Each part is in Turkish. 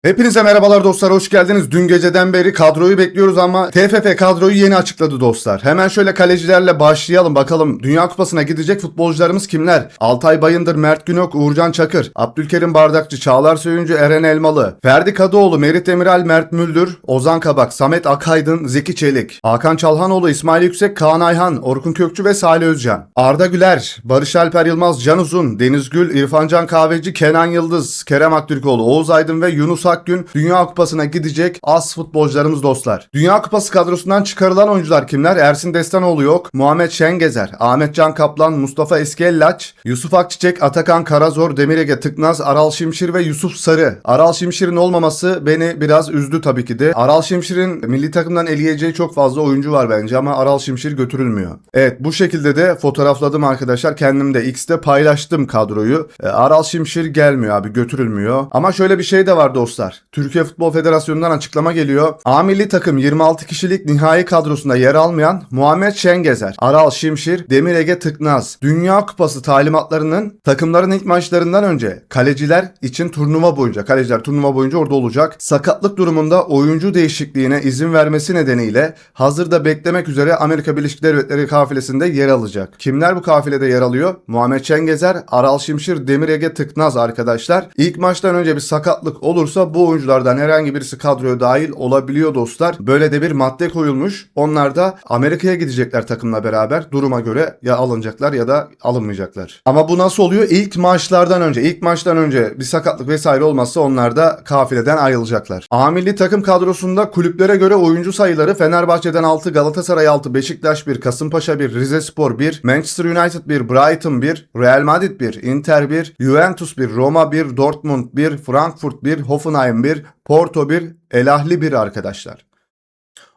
Hepinize merhabalar dostlar, hoş geldiniz. Dün geceden beri kadroyu bekliyoruz ama TFF kadroyu yeni açıkladı dostlar. Hemen şöyle kalecilerle başlayalım bakalım. Dünya Kupası'na gidecek futbolcularımız kimler? Altay Bayındır, Mert Günok, Uğurcan Çakır, Abdülkerim Bardakçı, Çağlar Söyüncü, Eren Elmalı, Ferdi Kadıoğlu, Merit Demiral, Mert Müldür, Ozan Kabak, Samet Akaydın, Zeki Çelik, Hakan Çalhanoğlu, İsmail Yüksek, Kaan Ayhan, Orkun Kökçü ve Salih Özcan. Arda Güler, Barış Alper Yılmaz, Can Uzun, Deniz Gül, İrfan Can Kahveci, Kenan Yıldız, Kerem Aktürkoğlu, Oğuz Aydın ve Yunus Akgün Dünya Kupası'na gidecek as futbolcularımız dostlar. Dünya Kupası kadrosundan çıkarılan oyuncular kimler? Ersin Destanoğlu yok, Muhammed Şengezer, Ahmet Can Kaplan, Mustafa Eskellaç, Yusuf Akçiçek, Atakan Karazor, Demir Ege Tıknaz, Aral Şimşir ve Yusuf Sarı. Aral Şimşir'in olmaması beni biraz üzdü tabii ki de. Aral Şimşir'in milli takımdan eleyeceği çok fazla oyuncu var bence ama Aral Şimşir götürülmüyor. Evet, bu şekilde de fotoğrafladım arkadaşlar. Kendim de X'te paylaştım kadroyu. Aral Şimşir gelmiyor abi, götürülmüyor. Ama şöyle bir şey de var dostlar. Türkiye Futbol Federasyonu'ndan açıklama geliyor. A milli takım 26 kişilik nihai kadrosunda yer almayan Muhammed Şengezer, Aral Şimşir, Demir Ege Tıknaz, Dünya Kupası talimatlarının takımların ilk maçlarından önce kaleciler için kaleciler turnuva boyunca orada olacak. Sakatlık durumunda oyuncu değişikliğine izin vermesi nedeniyle hazırda beklemek üzere Amerika Birleşik Devletleri kafilesinde yer alacak. Kimler bu kafilede yer alıyor? Muhammed Şengezer, Aral Şimşir, Demir Ege Tıknaz arkadaşlar. İlk maçtan önce bir sakatlık olursa bu oyunculardan herhangi birisi kadroya dahil olabiliyor dostlar. Böyle de bir madde koyulmuş. Onlar da Amerika'ya gidecekler takımla beraber. Duruma göre ya alınacaklar ya da alınmayacaklar. Ama bu nasıl oluyor? İlk maçtan önce bir sakatlık vesaire olmazsa onlar da kafileden ayrılacaklar. A milli takım kadrosunda kulüplere göre oyuncu sayıları Fenerbahçe'den 6, Galatasaray 6, Beşiktaş 1, Kasımpaşa 1, Rizespor 1, Manchester United 1, Brighton 1, Real Madrid 1, Inter 1, Juventus 1, Roma 1, Dortmund 1, Frankfurt 1, Hoffenheim 1, Porto 1, El Ahly 1 arkadaşlar.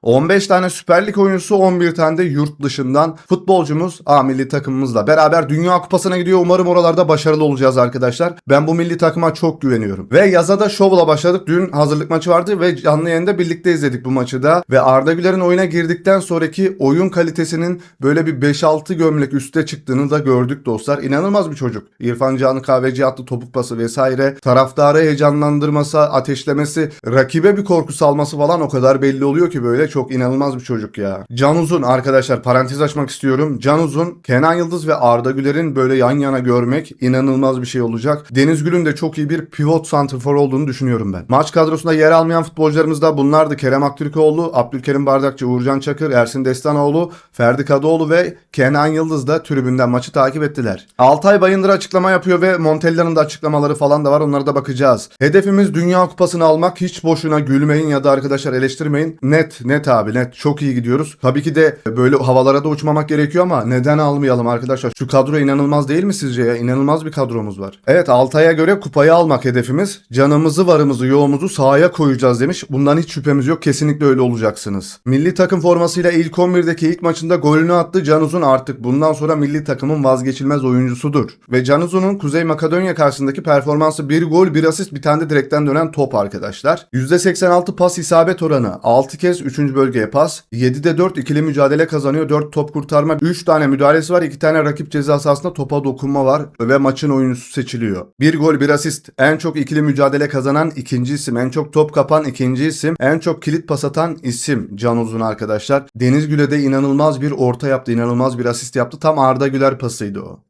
15 tane Süper Lig oyuncusu, 11 tane de yurt dışından futbolcumuz A milli takımımızla beraber Dünya Kupası'na gidiyor. Umarım oralarda başarılı olacağız arkadaşlar. Ben bu milli takıma çok güveniyorum. Ve yaza da şovla başladık. Dün hazırlık maçı vardı ve canlı yayında birlikte izledik bu maçı da. Ve Arda Güler'in oyuna girdikten sonraki oyun kalitesinin böyle bir 5-6 gömlek üste çıktığını da gördük dostlar. İnanılmaz bir çocuk. İrfan Can Kahveci attı, topuk pası vesaire. Taraftarı heyecanlandırması, ateşlemesi, rakibe bir korku salması falan o kadar belli oluyor ki böyle. Çok inanılmaz bir çocuk ya. Can Uzun arkadaşlar, parantez açmak istiyorum. Can Uzun, Kenan Yıldız ve Arda Güler'in böyle yan yana görmek inanılmaz bir şey olacak. Deniz Gül'ün de çok iyi bir pivot santrfor olduğunu düşünüyorum ben. Maç kadrosunda yer almayan futbolcularımız da bunlardı. Kerem Aktürkoğlu, Abdülkerim Bardakçı, Uğurcan Çakır, Ersin Destanoğlu, Ferdi Kadıoğlu ve Kenan Yıldız da tribünden maçı takip ettiler. Altay Bayındır açıklama yapıyor ve Montella'nın da açıklamaları falan da var. Onlara da bakacağız. Hedefimiz Dünya Kupası'nı almak. Hiç boşuna gülmeyin ya da arkadaşlar eleştirmeyin. Net abi, net. Çok iyi gidiyoruz. Tabii ki de böyle havalara da uçmamak gerekiyor ama neden almayalım arkadaşlar? Şu kadro inanılmaz değil mi sizce ya? İnanılmaz bir kadromuz var. Evet, Altay'a göre kupayı almak hedefimiz. Canımızı, varımızı, yoğumuzu sahaya koyacağız demiş. Bundan hiç şüphemiz yok. Kesinlikle öyle olacaksınız. Milli takım formasıyla ilk 11'deki ilk maçında golünü attı. Can Uzun artık bundan sonra milli takımın vazgeçilmez oyuncusudur. Ve Can Uzun'un Kuzey Makedonya karşısındaki performansı 1 gol, 1 asist, bir tane de direkten dönen top arkadaşlar. %86 pas isabet oranı. 6 kez 3. bölgeye pas. 7'de 4 ikili mücadele kazanıyor. 4 top kurtarma. 3 tane müdahalesi var. 2 tane rakip ceza sahasında topa dokunma var. Ve maçın oyuncusu seçiliyor. 1 gol, 1 asist. En çok ikili mücadele kazanan ikinci isim. En çok top kapan ikinci isim. En çok kilit pas atan isim Can Uzun arkadaşlar. Deniz Gül'e de inanılmaz bir orta yaptı. İnanılmaz bir asist yaptı. Tam Arda Güler pasıydı o.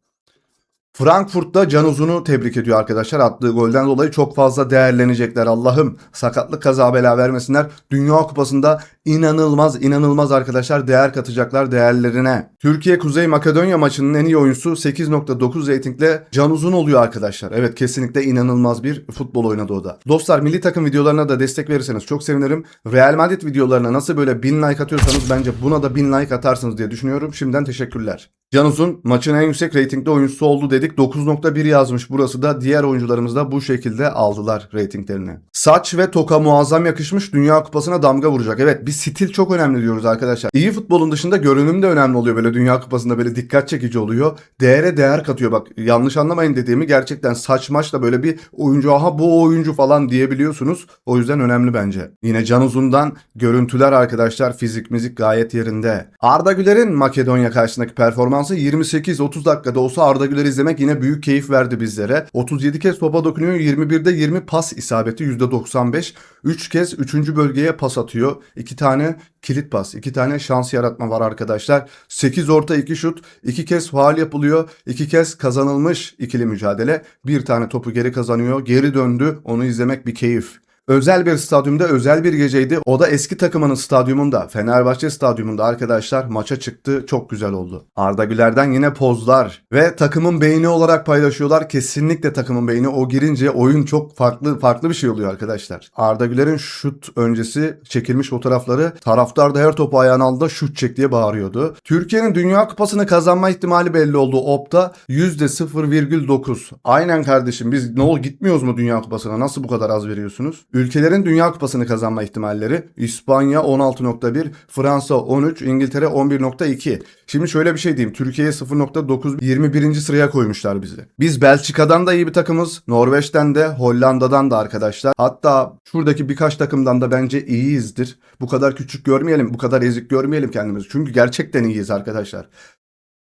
Frankfurt'ta Can Uzun'u tebrik ediyor arkadaşlar. Attığı golden dolayı çok fazla değerlenecekler. Allah'ım sakatlık kaza bela vermesinler. Dünya Kupası'nda inanılmaz arkadaşlar değer katacaklar değerlerine. Türkiye Kuzey Makedonya maçının en iyi oyuncusu 8.9 reytingle Can Uzun oluyor arkadaşlar. Evet, kesinlikle inanılmaz bir futbol oynadı o da. Dostlar, milli takım videolarına da destek verirseniz çok sevinirim. Real Madrid videolarına nasıl böyle 1000 like atıyorsanız bence buna da 1000 like atarsınız diye düşünüyorum. Şimdiden teşekkürler. Can Uzun maçın en yüksek reytingli oyuncusu oldu dedik. 9.1 yazmış burası da. Diğer oyuncularımız da bu şekilde aldılar reytinglerini. Saç ve toka muazzam yakışmış. Dünya Kupası'na damga vuracak. Evet, bir stil çok önemli diyoruz arkadaşlar. İyi futbolun dışında görünüm de önemli oluyor. Böyle Dünya Kupası'nda böyle dikkat çekici oluyor. Değere değer katıyor. Bak, yanlış anlamayın dediğimi, gerçekten saç maçla böyle bir oyuncu, aha bu oyuncu falan diyebiliyorsunuz. O yüzden önemli bence. Yine Can Uzun'dan görüntüler arkadaşlar. Fizik gayet yerinde. Arda Güler'in Makedonya karşısındaki performans performansı 28-30 dakikada olsa Arda Güler izlemek yine büyük keyif verdi bizlere. 37 kez topa dokunuyor, 21'de 20 pas isabeti %95. 3 kez 3. bölgeye pas atıyor. 2 tane kilit pas, 2 tane şans yaratma var arkadaşlar. 8 orta 2 şut, 2 kez faul yapılıyor, 2 kez kazanılmış ikili mücadele. Bir tane topu geri kazanıyor, geri döndü. Onu izlemek bir keyif. Özel bir stadyumda özel bir geceydi. O da eski takımının stadyumunda, Fenerbahçe stadyumunda arkadaşlar maça çıktı. Çok güzel oldu. Arda Güler'den yine pozlar ve takımın beyni olarak paylaşıyorlar. Kesinlikle takımın beyni. O girince oyun çok farklı bir şey oluyor arkadaşlar. Arda Güler'in şut öncesi çekilmiş fotoğrafları, taraftar da her topu ayağına aldı da şut çek diye bağırıyordu. Türkiye'nin Dünya Kupası'nı kazanma ihtimali belli oldu. Opta %0,9. Aynen kardeşim, biz ne oldu, gitmiyoruz mu Dünya Kupası'na? Nasıl bu kadar az veriyorsunuz? Ülkelerin Dünya Kupası'nı kazanma ihtimalleri: İspanya 16.1, Fransa 13, İngiltere 11.2. Şimdi şöyle bir şey diyeyim. Türkiye'ye 0.9, 21. sıraya koymuşlar bizi. Biz Belçika'dan da iyi bir takımız. Norveç'ten de, Hollanda'dan da arkadaşlar. Hatta şuradaki birkaç takımdan da bence iyiyizdir. Bu kadar küçük görmeyelim, bu kadar ezik görmeyelim kendimizi. Çünkü gerçekten iyiyiz arkadaşlar.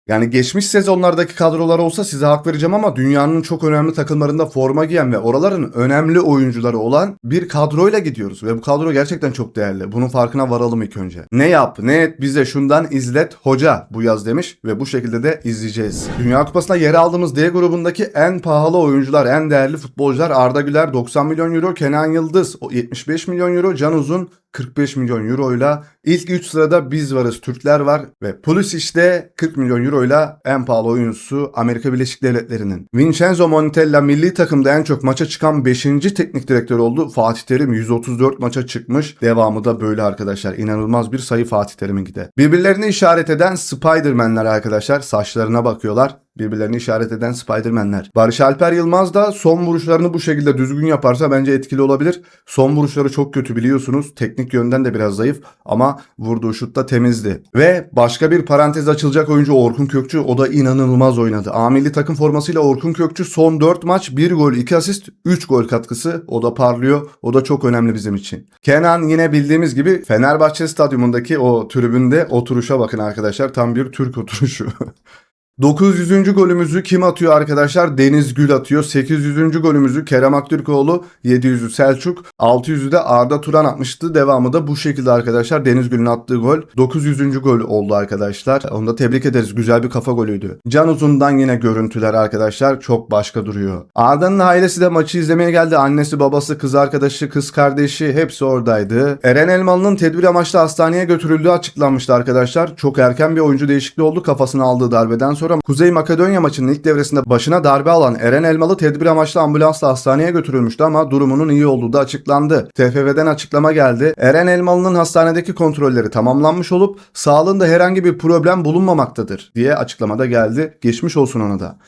Yani geçmiş sezonlardaki kadrolar olsa size hak vereceğim ama dünyanın çok önemli takımlarında forma giyen ve oraların önemli oyuncuları olan bir kadroyla gidiyoruz. Ve bu kadro gerçekten çok değerli. Bunun farkına varalım ilk önce. Ne yap, ne et, bize şundan izlet hoca bu yaz demiş ve bu şekilde de izleyeceğiz. Dünya Kupası'nda yer aldığımız D grubundaki en pahalı oyuncular, en değerli futbolcular: Arda Güler 90 milyon euro, Kenan Yıldız 75 milyon euro, Can Uzun 45 milyon euroyla ilk 3 sırada biz varız, Türkler var ve Pulisic'de 40 milyon euroyla en pahalı oyuncusu Amerika Birleşik Devletleri'nin. Vincenzo Montella milli takımda en çok maça çıkan 5. teknik direktör oldu. Fatih Terim 134 maça çıkmış. Devamı da böyle arkadaşlar. İnanılmaz bir sayı Fatih Terim'inki de. Birbirlerini işaret eden Spider-Man'ler arkadaşlar. Saçlarına bakıyorlar. Birbirlerini işaret eden Spider-Man'ler. Barış Alper Yılmaz da son vuruşlarını bu şekilde düzgün yaparsa bence etkili olabilir. Son vuruşları çok kötü biliyorsunuz. Teknik yönden de biraz zayıf ama vurduğu şut da temizdi. Ve başka bir parantez açılacak oyuncu Orkun Kökçü. O da inanılmaz oynadı. A milli takım formasıyla Orkun Kökçü son 4 maç 1 gol 2 asist 3 gol katkısı. O da parlıyor. O da çok önemli bizim için. Kenan yine bildiğimiz gibi Fenerbahçe stadyumundaki o tribünde oturuşa bakın arkadaşlar. Tam bir Türk oturuşu. 900. golümüzü kim atıyor arkadaşlar? Deniz Gül atıyor. 800. golümüzü Kerem Aktürkoğlu, 700'ü Selçuk, 600'ü de Arda Turan atmıştı. Devamı da bu şekilde arkadaşlar. Deniz Gül'ün attığı gol 900. gol oldu arkadaşlar. Onu da tebrik ederiz. Güzel bir kafa golüydü. Can Uzun'dan yine görüntüler arkadaşlar. Çok başka duruyor. Arda'nın ailesi de maçı izlemeye geldi. Annesi, babası, kız arkadaşı, kız kardeşi hepsi oradaydı. Eren Elmalı'nın tedbir amaçlı hastaneye götürüldüğü açıklanmıştı arkadaşlar. Çok erken bir oyuncu değişikliği oldu. Kafasına aldığı darbeden sonra Kuzey Makedonya maçının ilk devresinde başına darbe alan Eren Elmalı tedbir amaçlı ambulansla hastaneye götürülmüştü ama durumunun iyi olduğu da açıklandı. TFF'den açıklama geldi. Eren Elmalı'nın hastanedeki kontrolleri tamamlanmış olup sağlığında herhangi bir problem bulunmamaktadır diye açıklamada geldi. Geçmiş olsun ona da.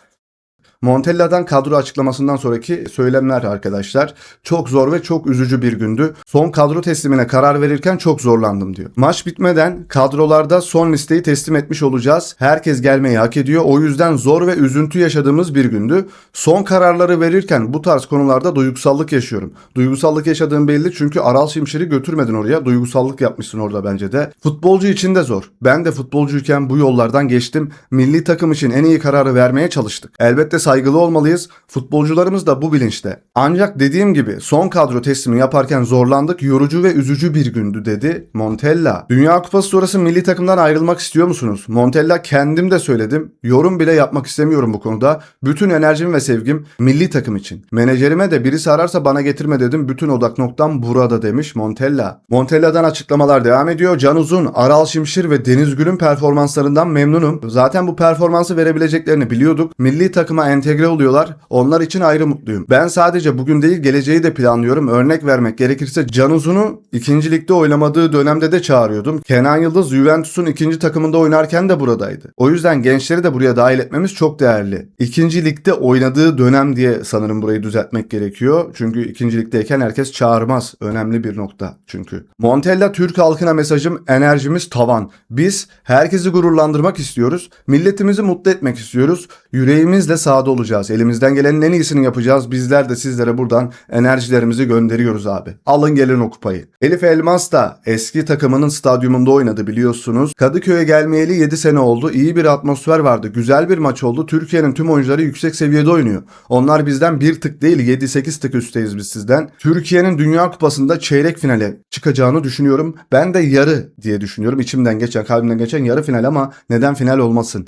Montella'dan kadro açıklamasından sonraki söylemler arkadaşlar. Çok zor ve çok üzücü bir gündü. Son kadro teslimine karar verirken çok zorlandım diyor. Maç bitmeden kadrolarda son listeyi teslim etmiş olacağız. Herkes gelmeyi hak ediyor. O yüzden zor ve üzüntü yaşadığımız bir gündü. Son kararları verirken bu tarz konularda duygusallık yaşıyorum. Duygusallık yaşadığım belli çünkü Aral Şimşir'i götürmedin oraya. Duygusallık yapmışsın orada bence de. Futbolcu için de zor. Ben de futbolcuyken bu yollardan geçtim. Milli takım için en iyi kararı vermeye çalıştık. Elbette saygılı olmalıyız. Futbolcularımız da bu bilinçte. Ancak dediğim gibi son kadro teslimi yaparken zorlandık. Yorucu ve üzücü bir gündü dedi Montella. Dünya Kupası sonrası milli takımdan ayrılmak istiyor musunuz? Montella: kendim de söyledim. Yorum bile yapmak istemiyorum bu konuda. Bütün enerjim ve sevgim milli takım için. Menajerime de birisi ararsa bana getirme dedim. Bütün odak noktam burada demiş Montella. Montella'dan açıklamalar devam ediyor. Can Uzun, Aral Şimşir ve Deniz Gül'ün performanslarından memnunum. Zaten bu performansı verebileceklerini biliyorduk. Milli takıma entegre oluyorlar. Onlar için ayrı mutluyum. Ben sadece bugün değil geleceği de planlıyorum. Örnek vermek gerekirse Can Uzun'u 2. ligde oynamadığı dönemde de çağırıyordum. Kenan Yıldız Juventus'un 2. takımında oynarken de buradaydı. O yüzden gençleri de buraya dahil etmemiz çok değerli. 2. ligde oynadığı dönem diye sanırım burayı düzeltmek gerekiyor. Çünkü 2. ligdeyken herkes çağırmaz. Önemli bir nokta çünkü. Montella: Türk halkına mesajım, enerjimiz tavan. Biz herkesi gururlandırmak istiyoruz. Milletimizi mutlu etmek istiyoruz. Yüreğimizle sahada sahada olacağız. Elimizden gelenin en iyisini yapacağız. Bizler de sizlere buradan enerjilerimizi gönderiyoruz abi. Alın gelin o kupayı. Elif Elmas da eski takımının stadyumunda oynadı biliyorsunuz. Kadıköy'e gelmeyeli 7 sene oldu. İyi bir atmosfer vardı. Güzel bir maç oldu. Türkiye'nin tüm oyuncuları yüksek seviyede oynuyor. Onlar bizden bir tık değil 7-8 tık üstteyiz biz sizden. Türkiye'nin Dünya Kupası'nda çeyrek finale çıkacağını düşünüyorum. Ben de yarı diye düşünüyorum. İçimden geçen, kalbimden geçen yarı final ama neden final olmasın?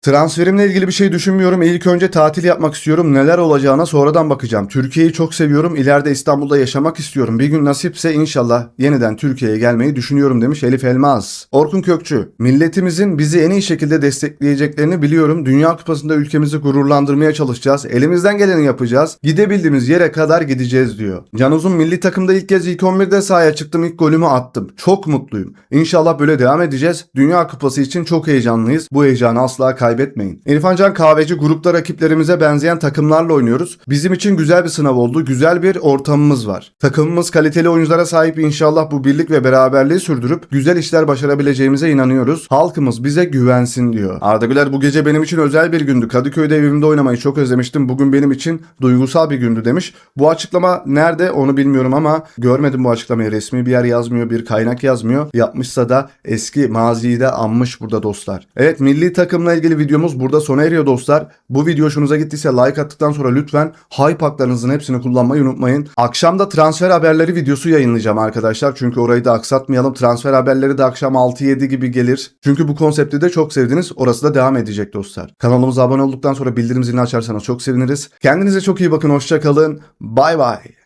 Transferimle ilgili bir şey düşünmüyorum. İlk önce tatil yapmak istiyorum. Neler olacağına sonradan bakacağım. Türkiye'yi çok seviyorum. İleride İstanbul'da yaşamak istiyorum. Bir gün nasipse inşallah yeniden Türkiye'ye gelmeyi düşünüyorum demiş Elif Elmas. Orkun Kökçü, milletimizin bizi en iyi şekilde destekleyeceklerini biliyorum. Dünya Kupası'nda ülkemizi gururlandırmaya çalışacağız. Elimizden geleni yapacağız. Gidebildiğimiz yere kadar gideceğiz diyor. Can Uzun, milli takımda ilk kez ilk 11'de sahaya çıktım. İlk golümü attım. Çok mutluyum. İnşallah böyle devam edeceğiz. Dünya Kupası için çok heyecanlıyız. Bu heyecanı asla kaybetmeyin. İrfan Can Kahveci, grupta rakiplerimize benzeyen takımlarla oynuyoruz. Bizim için güzel bir sınav oldu. Güzel bir ortamımız var. Takımımız kaliteli oyunculara sahip. İnşallah bu birlik ve beraberliği sürdürüp güzel işler başarabileceğimize inanıyoruz. Halkımız bize güvensin diyor. Arda Güler, bu gece benim için özel bir gündü. Kadıköy'de evimde oynamayı çok özlemiştim. Bugün benim için duygusal bir gündü demiş. Bu açıklama nerede onu bilmiyorum ama görmedim bu açıklamayı. Resmi bir yer yazmıyor, bir kaynak yazmıyor. Yapmışsa da eski maziyi de anmış burada dostlar. Evet, milli takımla ilgili videomuz burada sona eriyor dostlar. Bu video hoşunuza gittiyse like attıktan sonra lütfen hype haklarınızın hepsini kullanmayı unutmayın. Akşam da transfer haberleri videosu yayınlayacağım arkadaşlar. Çünkü orayı da aksatmayalım. Transfer haberleri de akşam 6-7 gibi gelir. Çünkü bu konsepti de çok sevdiniz. Orası da devam edecek dostlar. Kanalımıza abone olduktan sonra bildirim zilini açarsanız çok seviniriz. Kendinize çok iyi bakın. Hoşça kalın. Bay bay.